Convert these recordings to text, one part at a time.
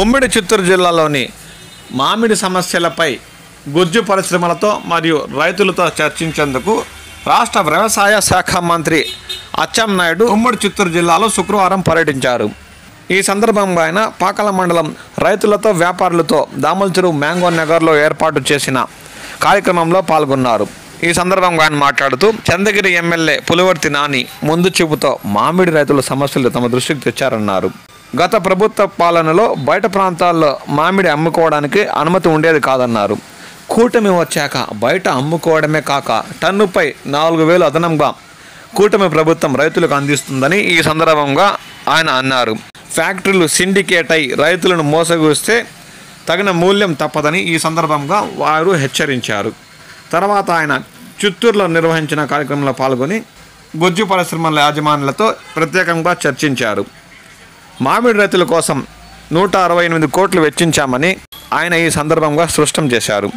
ఉమ్మడి చిత్తూరు జిల్లాలోని మామిడి సమస్యలపై గుజ్జు పరిశ్రమలతో మరియు రైతులతో చర్చించేందుకు రాష్ట్ర వ్యవసాయ శాఖ మంత్రి అచ్చెన్నాయుడు ఉమ్మడి చిత్తూరు జిల్లాలో శుక్రవారం పర్యటించారు. ఈ సందర్భంగా ఆయన పాకల మండలం రైతులతో వ్యాపారులతో దామలచెరువు మ్యాంగో నగర్లో ఏర్పాటు చేసిన కార్యక్రమంలో పాల్గొన్నారు. ఈ సందర్భంగా ఆయన మాట్లాడుతూ చంద్రగిరి ఎమ్మెల్యే పులివర్తి నాని ముందు చూపుతో మామిడి రైతుల సమస్యలు తమ దృష్టికి తెచ్చారన్నారు. గత ప్రభుత్వ పాలనలో బయట ప్రాంతాల్లో మామిడి అమ్ముకోవడానికి అనుమతి ఉండేది కాదన్నారు. కూటమి వచ్చాక బయట అమ్ముకోవడమే కాక టన్నుపై 4,000 అదనంగా కూటమి ప్రభుత్వం రైతులకు అందిస్తుందని ఈ సందర్భంగా ఆయన అన్నారు. ఫ్యాక్టరీలు సిండికేట్ అయి రైతులను మోసగిస్తే తగిన మూల్యం తప్పదని ఈ సందర్భంగా వారు హెచ్చరించారు. తర్వాత ఆయన చిత్తూరులో నిర్వహించిన కార్యక్రమంలో పాల్గొని గుజ్జు పరిశ్రమల యాజమాన్యాలతో ప్రత్యేకంగా చర్చించారు. మామిడి రైతుల కోసం 168 కోట్లు వెచ్చించామని ఆయన ఈ సందర్భంగా స్పష్టం చేశారు.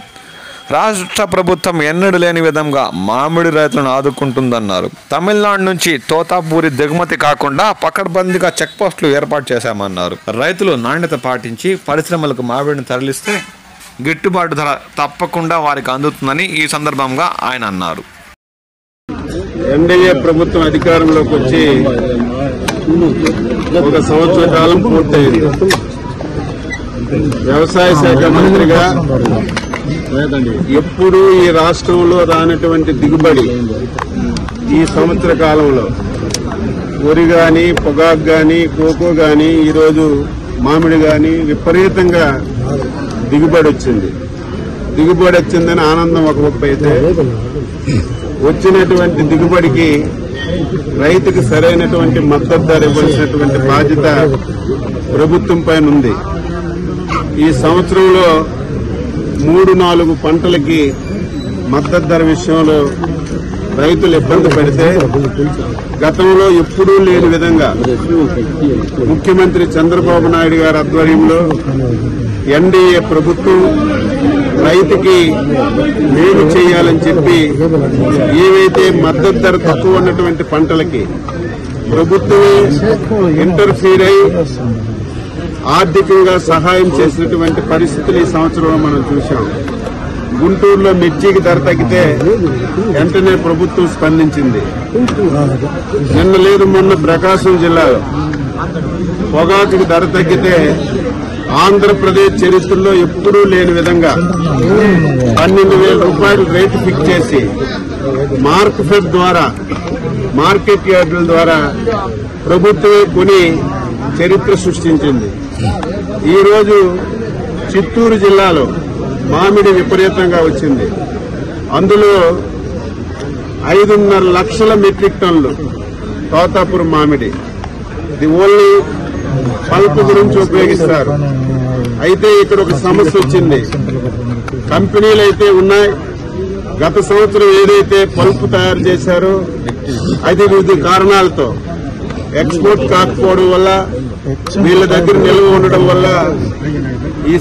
రాష్ట్ర ప్రభుత్వం ఎన్నడూ లేని విధంగా మామిడి రైతులను ఆదుకుంటుందన్నారు. తమిళనాడు నుంచి తోతాపూరి దిగుమతి కాకుండా పకడ్బందీగా చెక్ పోస్టులు ఏర్పాటు చేశామన్నారు. రైతులు నాణ్యత పాటించి పరిశ్రమలకు మామిడిని తరలిస్తే గిట్టుబాటు ధర తప్పకుండా వారికి అందుతుందని ఈ సందర్భంగా ఆయన అన్నారు. ఎన్డీఏ ప్రభుత్వం అధికారంలోకి వచ్చి 1 సంవత్సర కాలం పూర్తయింది. వ్యవసాయ శాఖ మంత్రిగా ఎప్పుడూ ఈ రాష్ట్రంలో రానటువంటి దిగుబడి ఈ సంవత్సర కాలంలో వరి గాని, పొగాకు గాని, కోకో గాని, ఈరోజు మామిడి గాని విపరీతంగా దిగుబడి వచ్చిందని ఆనందం ఒక వైపు అయితే, వచ్చినటువంటి దిగుబడికి రైతుకి సరైనటువంటి మద్దతు ధర ఇవ్వాల్సినటువంటి బాధ్యత ప్రభుత్వం పైన ఉంది. ఈ సంవత్సరంలో 3-4 పంటలకి మద్దతు ధర విషయంలో రైతులు ఇబ్బంది పడితే గతంలో ఎప్పుడూ లేని విధంగా ముఖ్యమంత్రి చంద్రబాబు నాయుడు గారి ఆధ్వర్యంలో ఎన్డీఏ ప్రభుత్వం రైతుకి మేలు చేయాలని చెప్పి ఏవైతే మద్దతు ధర తక్కువ ఉన్నటువంటి పంటలకి ప్రభుత్వమే ఇంటర్ఫీర్ అయి ఆర్థికంగా సహాయం చేసినటువంటి పరిస్థితులు ఈ సంవత్సరంలో మనం చూశాం. గుంటూరులో మిర్చికి ధర తగ్గితే వెంటనే ప్రభుత్వం స్పందించింది. నిన్న లేదు మొన్న ప్రకాశం జిల్లాలో పొగాకుకి ధర తగ్గితే ఆంధ్రప్రదేశ్ చరిత్రలో ఎప్పుడూ లేని విధంగా 12,000 రూపాయలు రేటు ఫిక్స్ చేసి మార్కెట్ ద్వారా, మార్కెట్ యార్డుల ద్వారా ప్రభుత్వమే కొని చరిత్ర సృష్టించింది. ఈరోజు చిత్తూరు జిల్లాలో మామిడి విపరీతంగా వచ్చింది. అందులో 5.5 లక్షల మెట్రిక్ టన్నులు తోతాపూర్ మామిడి. ఇది ఓన్లీ పల్ప్ గురించి ఉపయోగిస్తారు. అయితే ఇక్కడ ఒక సమస్య వచ్చింది. కంపెనీలు అయితే ఉన్నాయి. గత సంవత్సరం ఏదైతే పల్ప్ తయారు చేశారో అది వివిధ కారణాలతో ఎక్స్పోర్ట్ కాకపోవడం వల్ల, వీళ్ళ దగ్గర నిల్వ ఉండడం వల్ల ఈ